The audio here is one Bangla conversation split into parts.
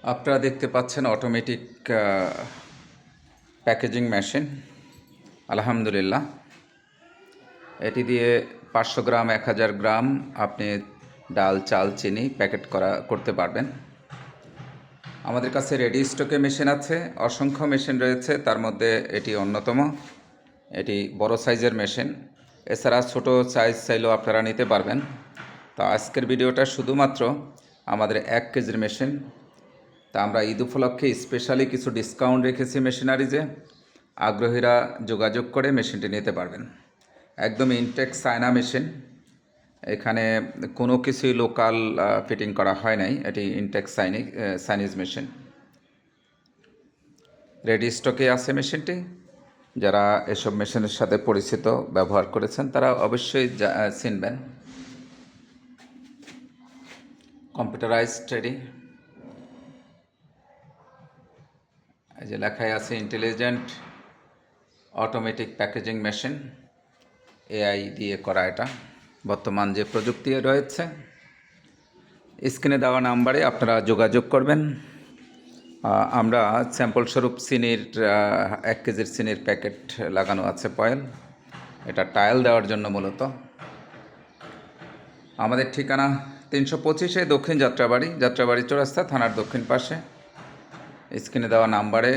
আপনারা দেখতে পাচ্ছেন অটোমেটিক প্যাকেজিং মেশিন। আলহামদুলিল্লাহ, এটি দিয়ে 500 গ্রাম 1000 গ্রাম আপনি ডাল, চাল, চিনি প্যাকেট করতে পারবেন। আমাদের কাছে রেডি স্টকে মেশিন আছে, অসংখ্য মেশিন রয়েছে, তার মধ্যে এটি অন্যতম। এটি বড় সাইজের মেশিন, এছাড়া ছোট সাইজ চাইলেও আপনারা নিতে পারবেন। তো আজকের ভিডিওটা শুধুমাত্র আমাদের 1 কেজির মেশিন। তা আমরা ঈদ উপলক্ষে স্পেশালি কিছু ডিসকাউন্ট রেখেছি মেশিনারিজে। আগ্রহীরা যোগাযোগ করে মেশিনটি নিতে পারবেন। একদম ইনটেক চায়না মেশিন, এখানে কোনো কিছুই লোকাল ফিটিং করা হয় নাই। এটি ইনটেক চাইনিজ মেশিন। রেডি স্টকে আছে মেশিনটি। যারা এসব মেশিনের সাথে পরিচিত, ব্যবহার করেছেন, তারা অবশ্যই চিনবেন। কম্পিউটারাইজড রেডি, এই যে লেখাই আছে intelligent automatic packaging machine, AI দিয়ে করা। এটা বর্তমান যে প্রযুক্তি রয়েছে। স্ক্রিনে দেওয়া নাম্বারে আপনারা যোগাযোগ করবেন। আমরা স্যাম্পল স্বরূপ চিনির 1 কেজির চিনির প্যাকেট লাগানো আছে পয়েল, এটা টাইল দেওয়ার জন্য মূলত। আমাদের ঠিকানা 325 দক্ষিণ যাত্রাবাড়ি চৌরাস্তা, থানার দক্ষিণ পাশে। স্ক্রিনে দেওয়া নাম্বারে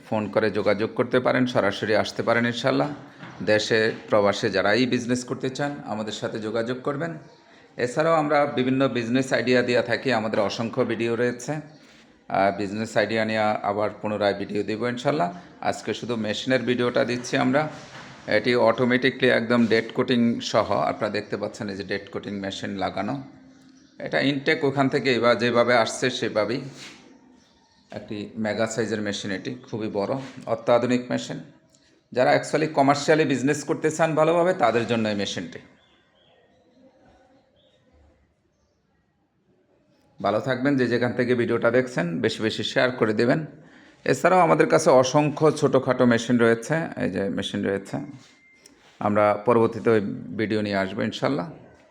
ফোন করে যোগাযোগ করতে পারেন, সরাসরি আসতে পারেন ইনশাল্লাহ। দেশে প্রবাসে যারা এই বিজনেস করতে চান আমাদের সাথে যোগাযোগ করবেন। এছাড়াও আমরা বিভিন্ন বিজনেস আইডিয়া দিয়ে থাকি, আমাদের অসংখ্য ভিডিও রয়েছে। বিজনেস আইডিয়া নিয়ে আবার পুনরায় ভিডিও দেব ইনশাল্লাহ। আজকে শুধু মেশিনের ভিডিওটা দিচ্ছি আমরা। এটি অটোমেটিকলি একদম ডেট কোটিং সহ, আপনারা দেখতে পাচ্ছেন এই যে ডেট কোটিং মেশিন লাগানো। এটা ইনটেক ওখান থেকে এবার যেভাবে আসছে সেভাবেই একটি মেগা সাইজের মেশিন। এটি খুবই বড়, অত্যাধুনিক মেশিন। যারা অ্যাকচুয়ালি কমার্শিয়ালি বিজনেস করতে চান ভালোভাবে, তাদের জন্য এই মেশিনটি। ভালো থাকবেন, যে যেখান থেকে ভিডিওটা দেখছেন বেশি বেশি শেয়ার করে দেবেন। এছাড়াও আমাদের কাছে অসংখ্য ছোটোখাটো মেশিন রয়েছে, এই যে মেশিন রয়েছে। আমরা পরবর্তীতে ওই ভিডিও নিয়ে আসবো ইনশাল্লাহ।